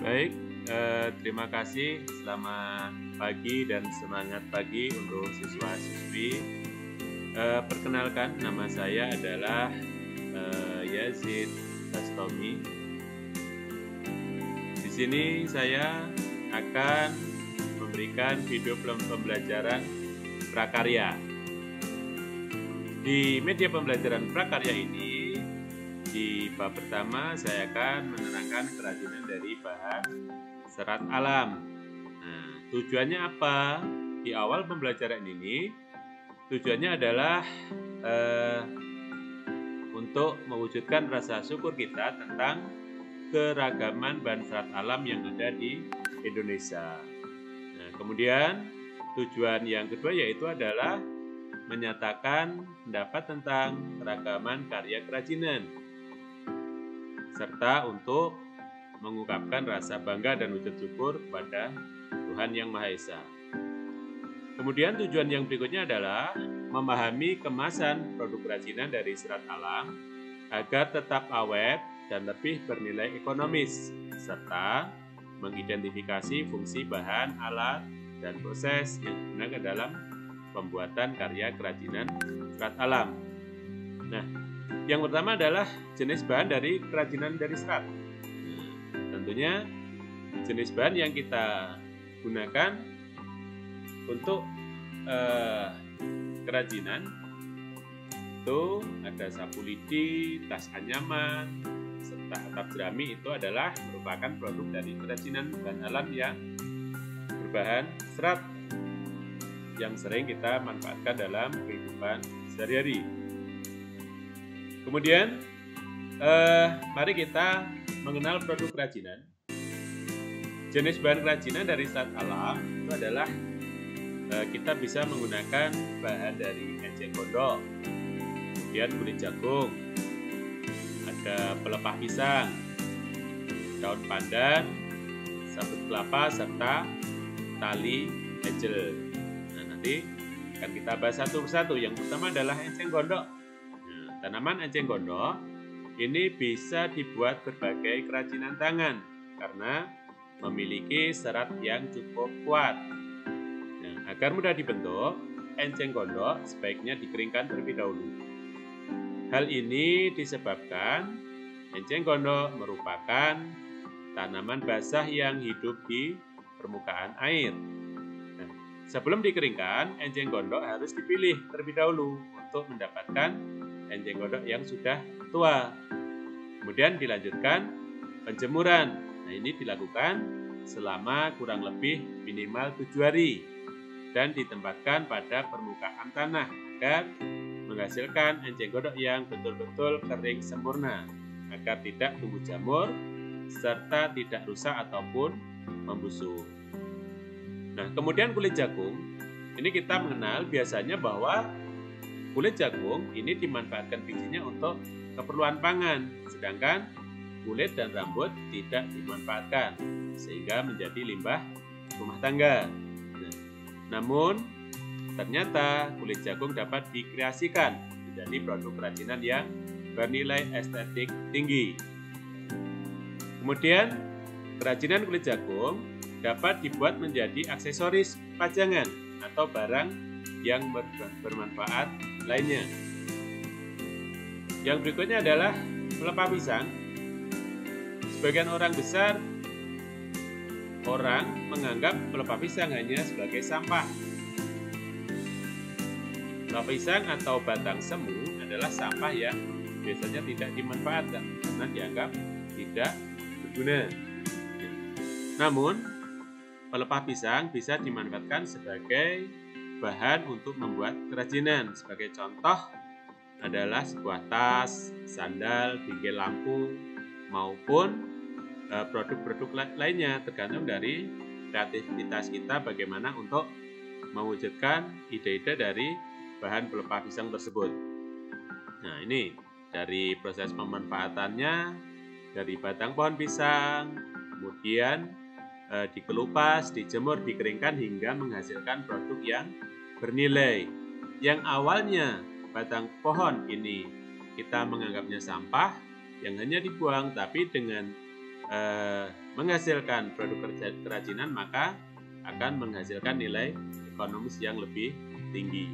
Baik, terima kasih. Selamat pagi dan semangat pagi untuk siswa-siswi. Perkenalkan, nama saya adalah Yazid Bastomi. Di sini saya akan memberikan video pembelajaran prakarya. Di media pembelajaran prakarya ini, di bab pertama saya akan menerangkan kerajinan dari bahan serat alam. Nah, tujuannya apa? Di awal pembelajaran ini, tujuannya adalah untuk mewujudkan rasa syukur kita tentang keragaman bahan serat alam yang ada di Indonesia. Nah, kemudian tujuan yang kedua yaitu adalah menyatakan pendapat tentang keragaman karya kerajinan, serta untuk mengungkapkan rasa bangga dan wujud syukur kepada Tuhan Yang Maha Esa. Kemudian tujuan yang berikutnya adalah memahami kemasan produk kerajinan dari serat alam agar tetap awet dan lebih bernilai ekonomis, serta mengidentifikasi fungsi bahan, alat, dan proses yang digunakan dalam pembuatan karya kerajinan serat alam. Nah, yang pertama adalah jenis bahan dari kerajinan dari serat. Tentunya jenis bahan yang kita gunakan untuk kerajinan itu ada sapu lidi, tas anyaman, serta atap jerami. Itu adalah merupakan produk dari kerajinan bahan alam yang berbahan serat yang sering kita manfaatkan dalam kehidupan sehari-hari. Kemudian, mari kita mengenal produk kerajinan. Jenis bahan kerajinan dari serat alam itu adalah kita bisa menggunakan bahan dari enceng gondok, kemudian kulit jagung, ada pelepah pisang, daun pandan, sabut kelapa, serta tali ejel. Nanti akan kita bahas satu persatu. Yang pertama adalah enceng gondok. Nah, tanaman enceng gondok ini bisa dibuat berbagai kerajinan tangan karena memiliki serat yang cukup kuat. Nah, agar mudah dibentuk, enceng gondok sebaiknya dikeringkan terlebih dahulu. Hal ini disebabkan enceng gondok merupakan tanaman basah yang hidup di permukaan air. Sebelum dikeringkan, enceng gondok harus dipilih terlebih dahulu untuk mendapatkan enceng gondok yang sudah tua. Kemudian dilanjutkan penjemuran. Nah, ini dilakukan selama kurang lebih minimal 7 hari dan ditempatkan pada permukaan tanah agar menghasilkan enceng gondok yang betul-betul kering sempurna agar tidak tumbuh jamur serta tidak rusak ataupun membusuk. Nah, kemudian kulit jagung, ini kita mengenal biasanya bahwa kulit jagung ini dimanfaatkan bijinya untuk keperluan pangan, sedangkan kulit dan rambut tidak dimanfaatkan, sehingga menjadi limbah rumah tangga. Nah, namun, ternyata kulit jagung dapat dikreasikan menjadi produk kerajinan yang bernilai estetik tinggi. Kemudian, kerajinan kulit jagung dapat dibuat menjadi aksesoris pajangan atau barang yang bermanfaat lainnya. Yang berikutnya adalah pelepah pisang. Sebagian orang besar menganggap pelepah pisang hanya sebagai sampah. Pelepah pisang atau batang semu adalah sampah yang biasanya tidak dimanfaatkan karena dianggap tidak berguna. Namun, pelepah pisang bisa dimanfaatkan sebagai bahan untuk membuat kerajinan. Sebagai contoh adalah sebuah tas, sandal, bingkai lampu, maupun produk-produk lainnya, tergantung dari kreativitas kita bagaimana untuk mewujudkan ide-ide dari bahan pelepah pisang tersebut. Nah, ini dari proses pemanfaatannya, dari batang pohon pisang, kemudian dikelupas, dijemur, dikeringkan hingga menghasilkan produk yang bernilai. Yang awalnya batang pohon ini kita menganggapnya sampah yang hanya dibuang, tapi dengan menghasilkan produk kerajinan, maka akan menghasilkan nilai ekonomis yang lebih tinggi.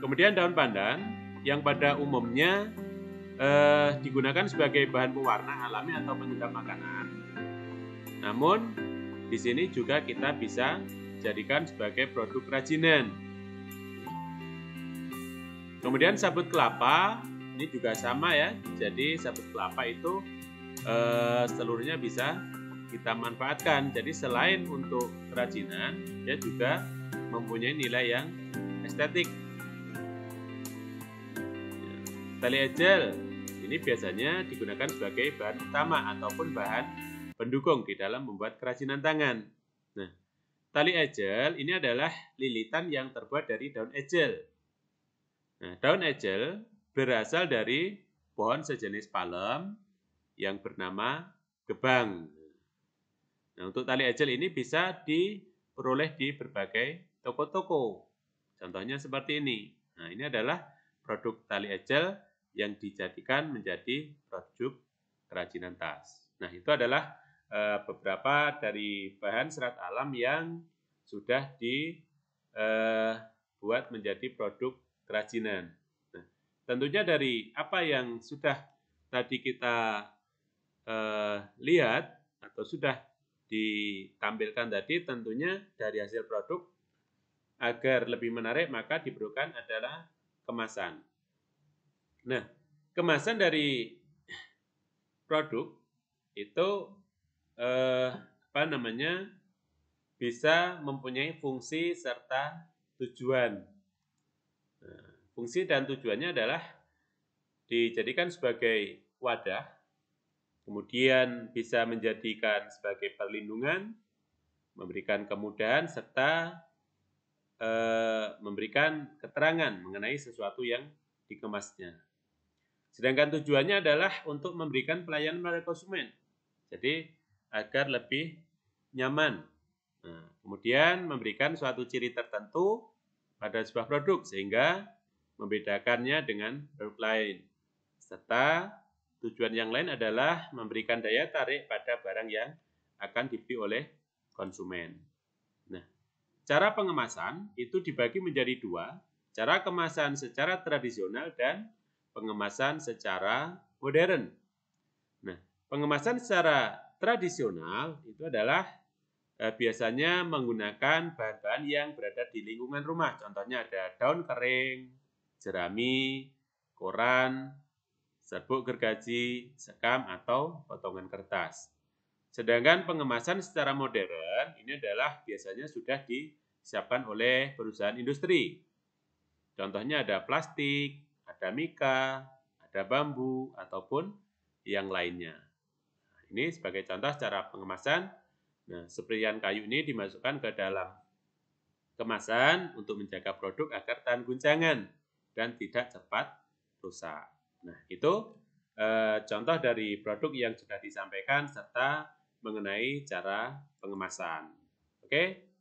Kemudian daun pandan yang pada umumnya digunakan sebagai bahan pewarna alami atau penyedap makanan. Namun di sini juga kita bisa jadikan sebagai produk kerajinan. Kemudian sabut kelapa ini juga sama ya. Jadi sabut kelapa itu seluruhnya bisa kita manfaatkan. Jadi selain untuk kerajinan, dia juga mempunyai nilai yang estetik. Tali ejel ini biasanya digunakan sebagai bahan utama ataupun bahan pendukung di dalam membuat kerajinan tangan. Nah, tali ejel ini adalah lilitan yang terbuat dari daun ejel. Nah, daun ejel berasal dari pohon sejenis palem yang bernama gebang. Nah, untuk tali ejel ini bisa diperoleh di berbagai toko-toko. Contohnya seperti ini. Nah, ini adalah produk tali ejel yang dijadikan menjadi produk kerajinan tas. Nah, itu adalah beberapa dari bahan serat alam yang sudah dibuat menjadi produk kerajinan. Nah, tentunya dari apa yang sudah tadi kita lihat atau sudah ditampilkan tadi, tentunya dari hasil produk agar lebih menarik maka diperlukan adalah kemasan. Nah, kemasan dari produk itu bisa mempunyai fungsi serta tujuan. Nah, fungsi dan tujuannya adalah dijadikan sebagai wadah, kemudian bisa menjadikan sebagai perlindungan, memberikan kemudahan, serta memberikan keterangan mengenai sesuatu yang dikemasnya. Sedangkan tujuannya adalah untuk memberikan pelayanan pada konsumen. Jadi agar lebih nyaman. Nah, kemudian memberikan suatu ciri tertentu pada sebuah produk sehingga membedakannya dengan produk lain. Serta tujuan yang lain adalah memberikan daya tarik pada barang yang akan dibeli oleh konsumen. Nah, cara pengemasan itu dibagi menjadi dua, cara kemasan secara tradisional dan pengemasan secara modern. Nah, pengemasan secara tradisional itu adalah biasanya menggunakan bahan-bahan yang berada di lingkungan rumah. Contohnya ada daun kering, jerami, koran, serbuk gergaji, sekam, atau potongan kertas. Sedangkan pengemasan secara modern ini adalah biasanya sudah disiapkan oleh perusahaan industri. Contohnya ada plastik, ada mika, ada bambu, ataupun yang lainnya. Ini sebagai contoh cara pengemasan. Nah, seprian kayu ini dimasukkan ke dalam kemasan untuk menjaga produk agar tahan guncangan dan tidak cepat rusak. Nah, itu contoh dari produk yang sudah disampaikan serta mengenai cara pengemasan. Oke,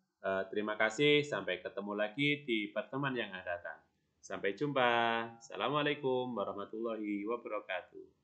terima kasih. Sampai ketemu lagi di pertemuan yang akan datang. Sampai jumpa. Assalamualaikum warahmatullahi wabarakatuh.